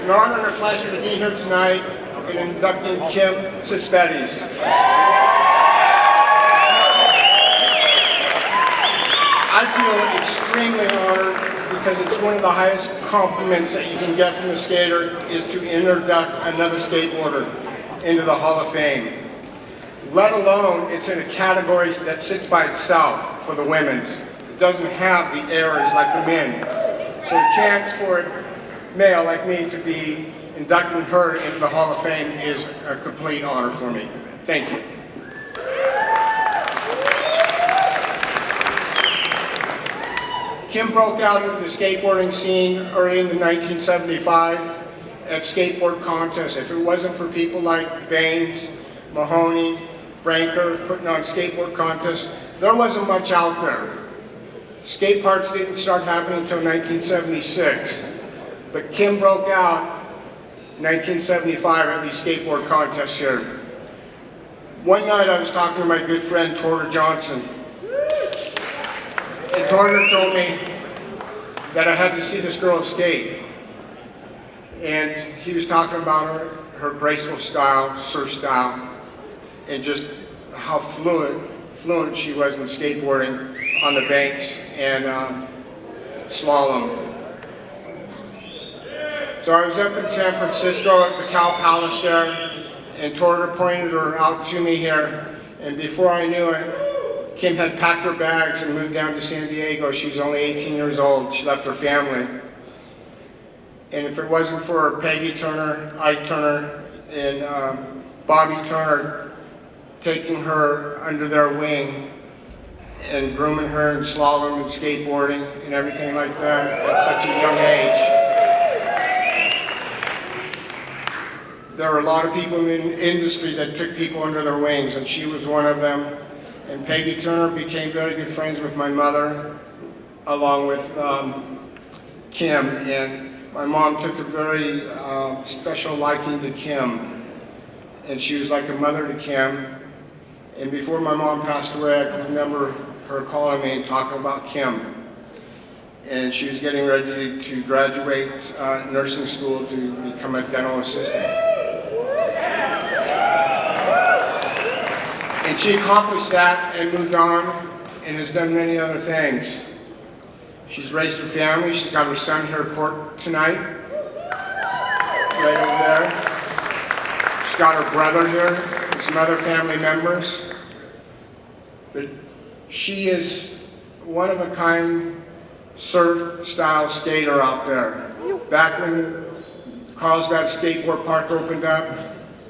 an honor and a pleasure to be here tonight in inducting Kim Cespedes. I feel extremely honored because it's one of the highest compliments that you can get from a skater is to induct another skateboarder into the Hall of Fame. Let alone it's in a category that sits by itself for the women's. It doesn't have the errors like the men's. So the chance for a male like me to be inducting her into the Hall of Fame is a complete honor for me. Thank you. Kim broke out into the skateboarding scene early in the 1975 at skateboard contests. If it wasn't for people like Baines, Mahoney, Branker putting on skateboard contests, there wasn't much out there. Skate parks didn't start happening until 1976, but Kim broke out in 1975 at these skateboard contests here. One night I was talking to my good friend Torter Johnson, and Torter told me that I had to see this girl skate. And he was talking about her graceful style, surf style, and just how fluent she was in skateboarding on the banks and slalom. So I was up in San Francisco at the Cow Palace there, and Torter pointed her out to me here, and before I knew it, Kim had packed her bags and moved down to San Diego. She was only 18 years old. She left her family. And if it wasn't for Peggy Turner, Ike Turner, and Bobby Turner taking her under their wing and grooming her in slalom and skateboarding and everything like that at such a young age, there were a lot of people in the industry that took people under their wings, and she was one of them. And Peggy Turner became very good friends with my mother, along with Kim. And my mom took a very special liking to Kim. And she was like a mother to Kim. And before my mom passed away, I can remember her calling me and talking about Kim. And she was getting ready to graduate nursing school to become a dental assistant. And she accomplished that and moved on and has done many other things. She's raised her family. She's got her son here at court tonight, right over there. She's got her brother here and some other family members. But she is one of a kind surf style skater out there. Back when Carlsbad Skateboard Park opened up,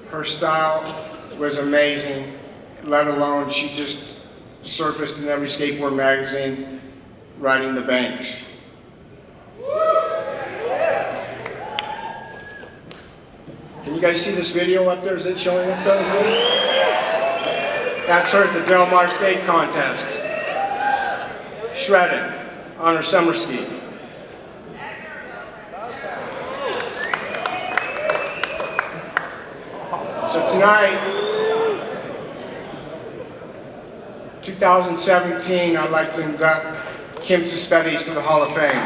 her style was amazing. Let alone she just surfaced in every skateboard magazine riding the banks. Can you guys see this video up there? Is it showing up there? That's her at the Del Mar Skate Contest. Shredded on her summer ski. So tonight, 2017, I'd like to induct Kim Cespedes to the Hall of Fame.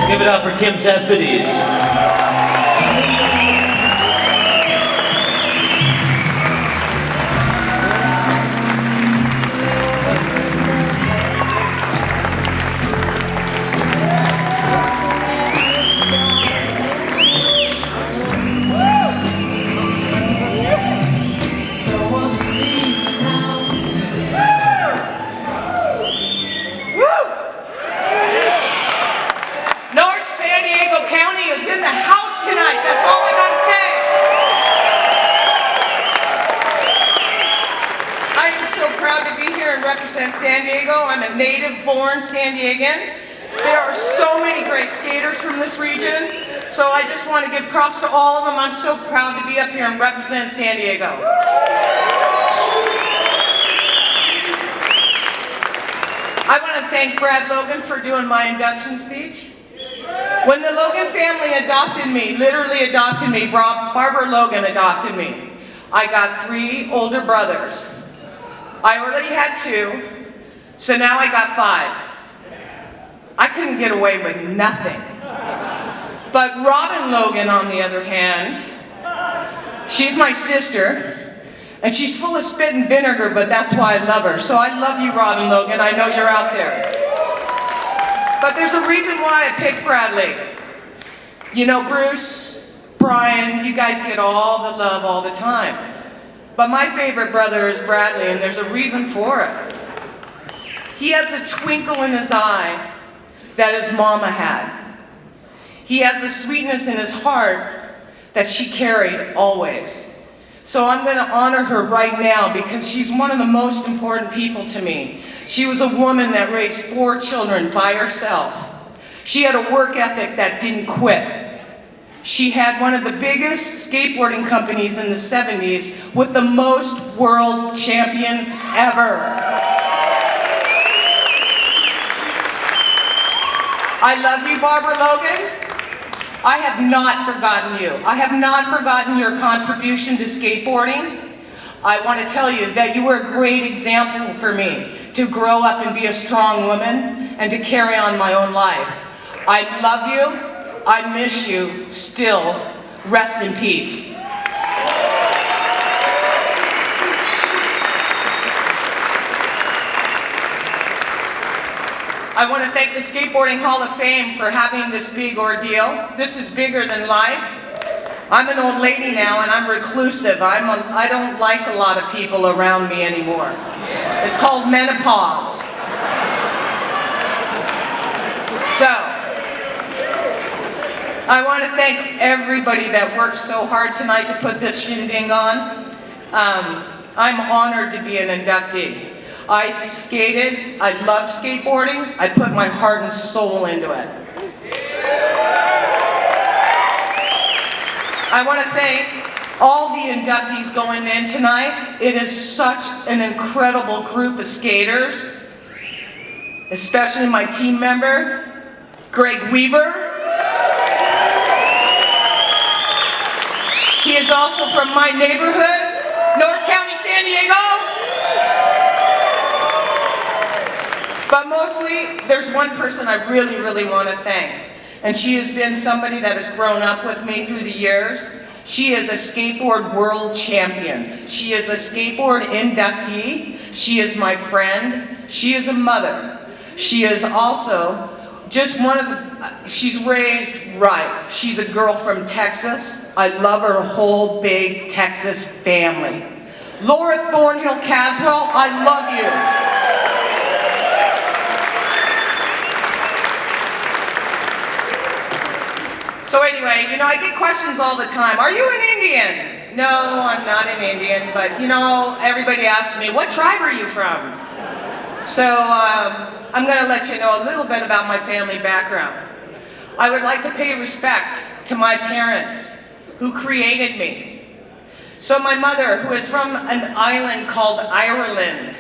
Give it up for Kim Cespedes. North San Diego County is in the house. represent San Diego. I'm a native-born San Diegan. There are so many great skaters from this region, so I just want to give props to all of them. I'm so proud to be up here and represent San Diego. I want to thank Brad Logan for doing my induction speech. When the Logan family adopted me, literally adopted me, Barbara Logan adopted me, I got 3 older brothers. I already had 2, so now I got 5. I couldn't get away with nothing. But Robin Logan, on the other hand, she's my sister, and she's full of spit and vinegar, but that's why I love her. So I love you, Robin Logan. I know you're out there. But there's a reason why I picked Bradley. You know, Bruce, Brian, you guys get all the love all the time. But my favorite brother is Bradley, and there's a reason for it. He has the twinkle in his eye that his mama had. He has the sweetness in his heart that she carried always. So I'm going to honor her right now because she's one of the most important people to me. She was a woman that raised 4 children by herself. She had a work ethic that didn't quit. She had one of the biggest skateboarding companies in the 70s with the most world champions ever. I love you, Barbara Logan. I have not forgotten you. I have not forgotten your contribution to skateboarding. I want to tell you that you were a great example for me to grow up and be a strong woman and to carry on my own life. I love you. I miss you still. Rest in peace. I want to thank the Skateboarding Hall of Fame for having this big ordeal. This is bigger than life. I'm an old lady now and I'm reclusive. I don't like a lot of people around me anymore. It's called menopause. So, I want to thank everybody that worked so hard tonight to put this shindig on. I'm honored to be an inductee. I skated, I love skateboarding, I put my heart and soul into it. I want to thank all the inductees going in tonight. It is such an incredible group of skaters, especially my team member, Greg Weaver. He is also from my neighborhood, North County, San Diego. But mostly, there's one person I really, really want to thank. And she has been somebody that has grown up with me through the years. She is a skateboard world champion. She is a skateboard inductee. She is my friend. She is a mother. She is also just one of the, she's raised right. She's a girl from Texas. I love her whole big Texas family. Laura Thornhill Caswell, I love you. So anyway, you know, I get questions all the time. Are you an Indian? No, I'm not an Indian, but you know, everybody asks me, what tribe are you from? So I'm going to let you know a little bit about my family background. I would like to pay respect to my parents who created me. So my mother, who is from an island called Ireland,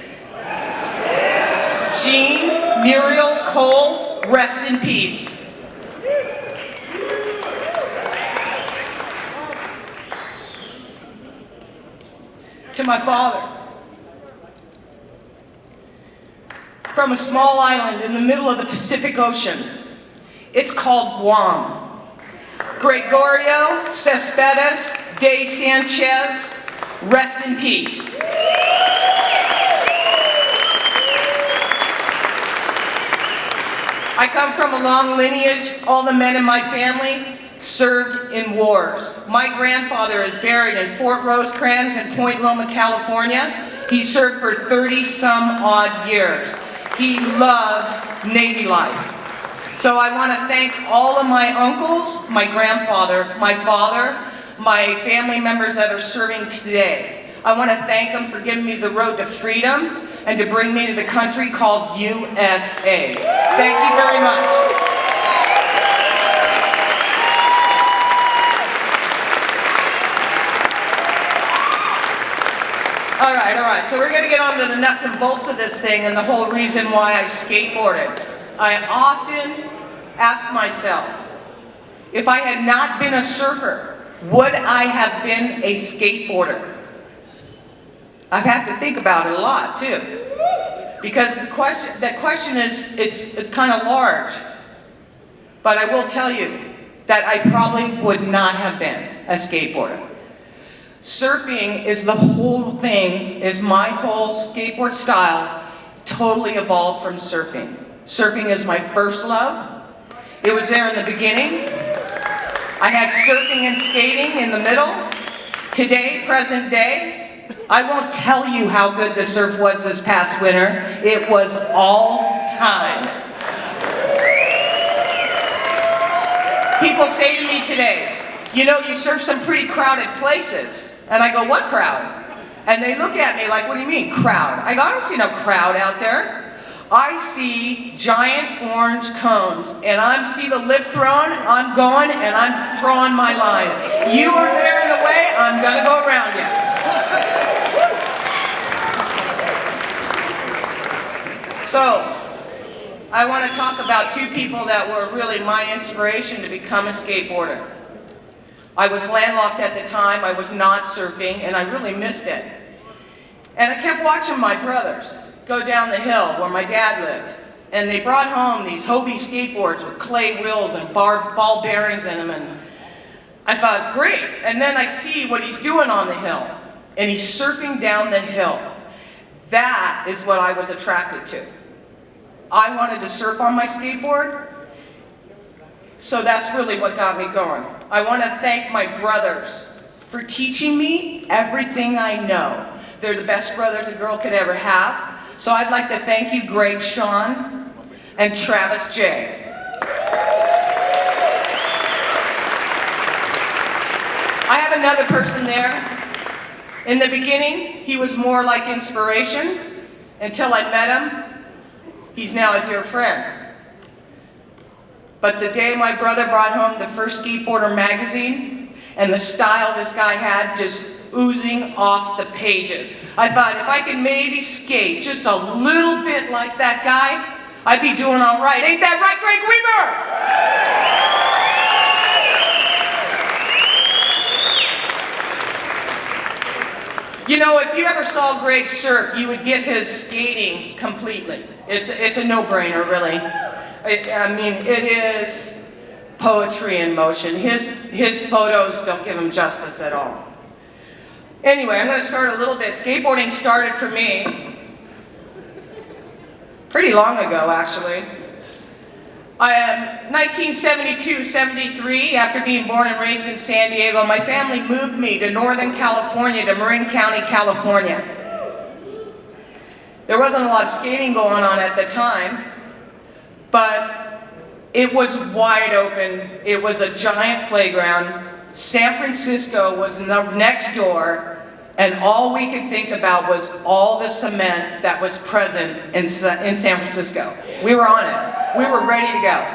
Jean Muriel Cole, rest in peace. To my father, from a small island in the middle of the Pacific Ocean. It's called Guam. Gregorio Cespedes de Sanchez, rest in peace. I come from a long lineage. All the men in my family served in wars. My grandfather is buried in Fort Rosecrans in Point Loma, California. He served for 30-some odd years. He loved Navy life. So I want to thank all of my uncles, my grandfather, my father, my family members that are serving today. I want to thank them for giving me the road to freedom, and to bring me to the country called USA. Thank you very much. All right, so we're gonna get on to the nuts and bolts of this thing and the whole reason why I skateboarded. I often ask myself, if I had not been a surfer, would I have been a skateboarder? I've had to think about it a lot too. Because the question is, it's kind of large. But I will tell you that I probably would not have been a skateboarder. Surfing is the whole thing, is my whole skateboard style totally evolved from surfing. Surfing is my first love. It was there in the beginning. I had surfing and skating in the middle. Today, present day, I won't tell you how good the surf was this past winter. It was all time. People say to me today, you know, you surf some pretty crowded places. And I go, what crowd? And they look at me like, what do you mean, crowd? I go, I don't see no crowd out there. I see giant orange cones, and I see the lip thrown, I'm going, and I'm throwing my line. You are there in the way, I'm gonna go around you. So, I want to talk about two people that were really my inspiration to become a skateboarder. I was landlocked at the time, I was not surfing, and I really missed it. And I kept watching my brothers go down the hill where my dad lived. And they brought home these Hobie skateboards with clay wheels and ball bearings in them. And I thought, great. And then I see what he's doing on the hill. And he's surfing down the hill. That is what I was attracted to. I wanted to surf on my skateboard. So that's really what got me going. I want to thank my brothers for teaching me everything I know. They're the best brothers a girl could ever have. So I'd like to thank you, Greg Sean and Travis J. I have another person there. In the beginning, he was more like inspiration. Until I met him, he's now a dear friend. But the day my brother brought home the first Skateboarder magazine, and the style this guy had just oozing off the pages, I thought if I could maybe skate just a little bit like that guy, I'd be doing all right. Ain't that right, Greg Weaver? You know, if you ever saw Greg surf, you would get his skating completely. It's a no-brainer, really. I mean, it is poetry in motion. His photos don't give him justice at all. Anyway, I'm going to start a little bit. Skateboarding started for me pretty long ago, actually. 1972-73, after being born and raised in San Diego, my family moved me to Northern California, to Marin County, California. There wasn't a lot of skating going on at the time, but it was wide open. It was a giant playground. San Francisco was next door, and all we could think about was all the cement that was present in San Francisco. We were on it. We were ready to go.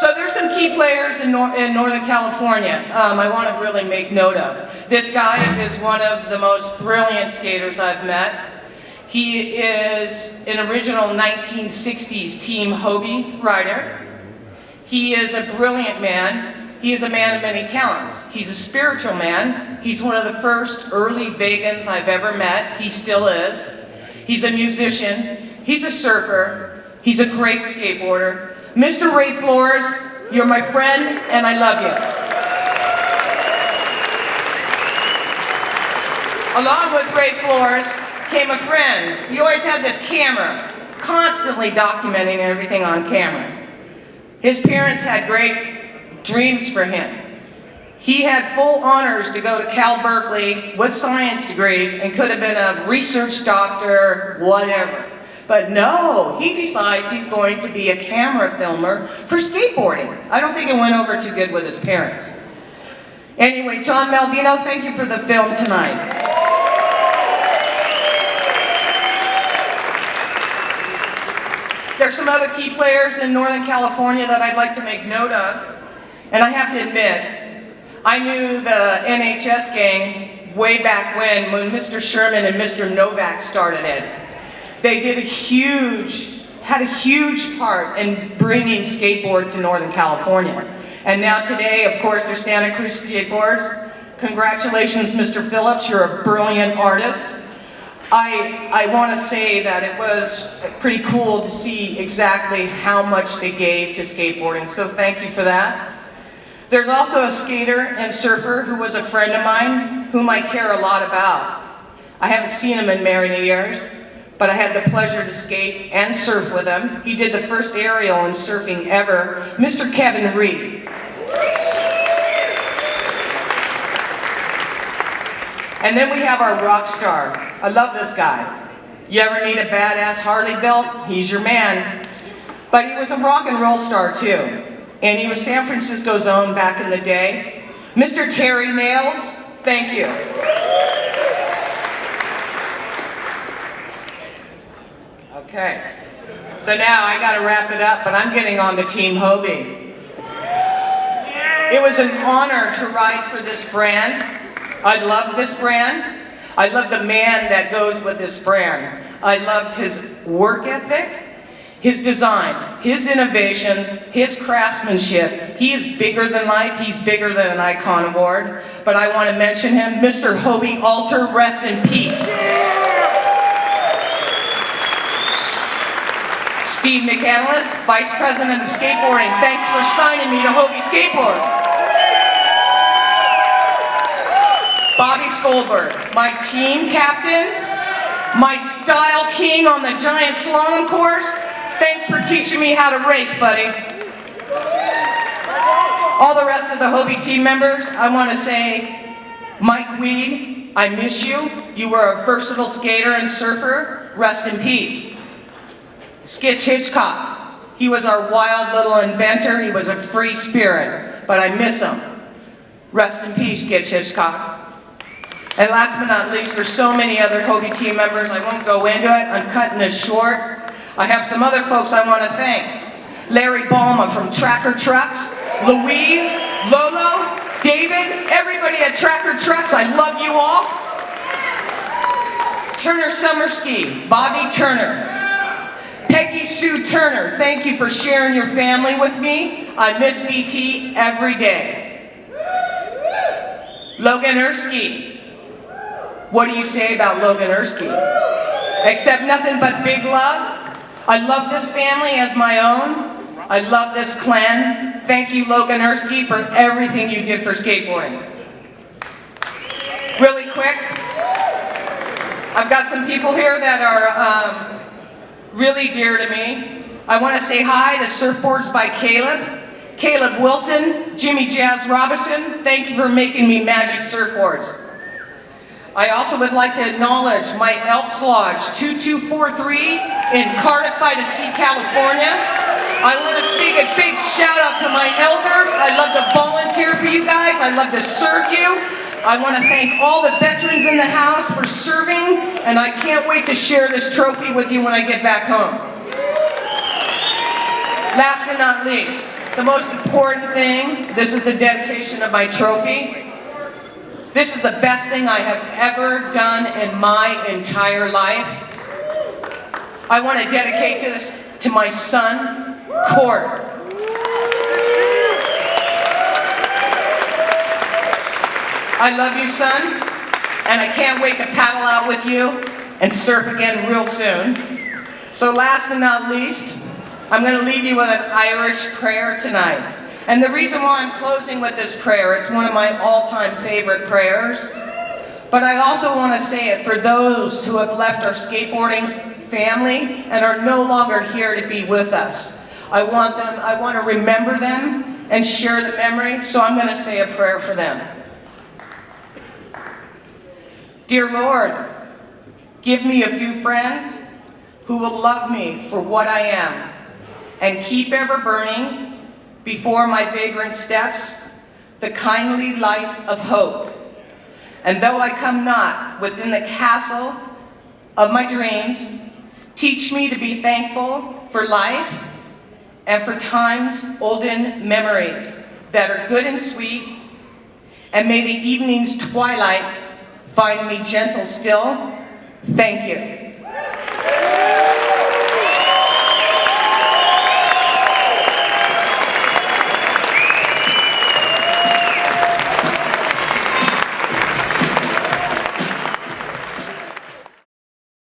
So there's some key players in Northern California I want to really make note of. This guy is one of the most brilliant skaters I've met. He is an original 1960s Team Hobie rider. He is a brilliant man. He is a man of many talents. He's a spiritual man. He's one of the first early vegans I've ever met. He still is. He's a musician. He's a surfer. He's a great skateboarder. Mr. Ray Flores, you're my friend, and I love you. Along with Ray Flores came a friend. He always had this camera, constantly documenting everything on camera. His parents had great dreams for him. He had full honors to go to Cal Berkeley with science degrees and could have been a research doctor, whatever. But no, he decides he's going to be a camera filmer for skateboarding. I don't think it went over too good with his parents. Anyway, John Malvino, thank you for the film tonight. There's some other key players in Northern California that I'd like to make note of. And I have to admit, I knew the NHS gang way back when Mr. Sherman and Mr. Novak started it. They had a huge part in bringing skateboard to Northern California. And now today, of course, there's Santa Cruz skateboards. Congratulations, Mr. Phillips, you're a brilliant artist. I want to say that it was pretty cool to see exactly how much they gave to skateboarding, so thank you for that. There's also a skater and surfer who was a friend of mine, whom I care a lot about. I haven't seen him in many years, but I had the pleasure to skate and surf with him. He did the first aerial in surfing ever, Mr. Kevin Reed. And then we have our rock star. I love this guy. You ever need a badass Harley built? He's your man. But he was a rock and roll star too. And he was San Francisco's own back in the day. Mr. Terry Nails, thank you. Okay, so now I gotta wrap it up, but I'm getting on to Team Hobie. It was an honor to ride for this brand. I love this brand. I love the man that goes with this brand. I loved his work ethic, his designs, his innovations, his craftsmanship. He is bigger than life. He's bigger than an Icon Award. But I want to mention him, Mr. Hobie Alter, rest in peace. Steve McAnlis, Vice President of Skateboarding, thanks for signing me to Hobie Skateboards. Bobby Stolberg, my team captain, my style king on the giant slalom course, thanks for teaching me how to race, buddy. All the rest of the Hobie team members, I want to say, Mike Weed, I miss you. You were a versatile skater and surfer, rest in peace. Skitch Hitchcock, he was our wild little inventor, he was a free spirit, but I miss him. Rest in peace, Skitch Hitchcock. And last but not least, there's so many other Hobie team members, I won't go into it, I'm cutting this short. I have some other folks I want to thank. Larry Balma from Tracker Trucks, Louise, Lolo, David, everybody at Tracker Trucks, I love you all. Turner Summerski, Bobby Turner. Peggy Sue Turner, thank you for sharing your family with me. I miss BT every day. Logan Erskine. What do you say about Logan Erskine? Except nothing but big love. I love this family as my own. I love this clan. Thank you, Logan Erskine, for everything you did for skateboarding. Really quick, I've got some people here that are really dear to me. I want to say hi to Surfboards by Caleb Wilson, Jimmy Jazz Robinson. Thank you for making me magic surfboards. I also would like to acknowledge my Elks Lodge 2243 in Cardiff by the Sea, California. I want to speak a big shout out to my elders. I love to volunteer for you guys. I love to serve you. I want to thank all the veterans in the house for serving, and I can't wait to share this trophy with you when I get back home. Last but not least, the most important thing, this is the dedication of my trophy. This is the best thing I have ever done in my entire life. I want to dedicate this to my son, Court. I love you, son, and I can't wait to paddle out with you and surf again real soon. So last but not least, I'm going to leave you with an Irish prayer tonight. And the reason why I'm closing with this prayer, it's one of my all-time favorite prayers, but I also want to say it for those who have left our skateboarding family and are no longer here to be with us. I want to remember them and share the memory, so I'm going to say a prayer for them. Dear Lord, give me a few friends who will love me for what I am and keep ever burning before my vagrant steps the kindly light of hope. And though I come not within the castle of my dreams, Teach me to be thankful for life and for time's olden memories that are good and sweet, and may the evening's twilight find me gentle still. Thank you.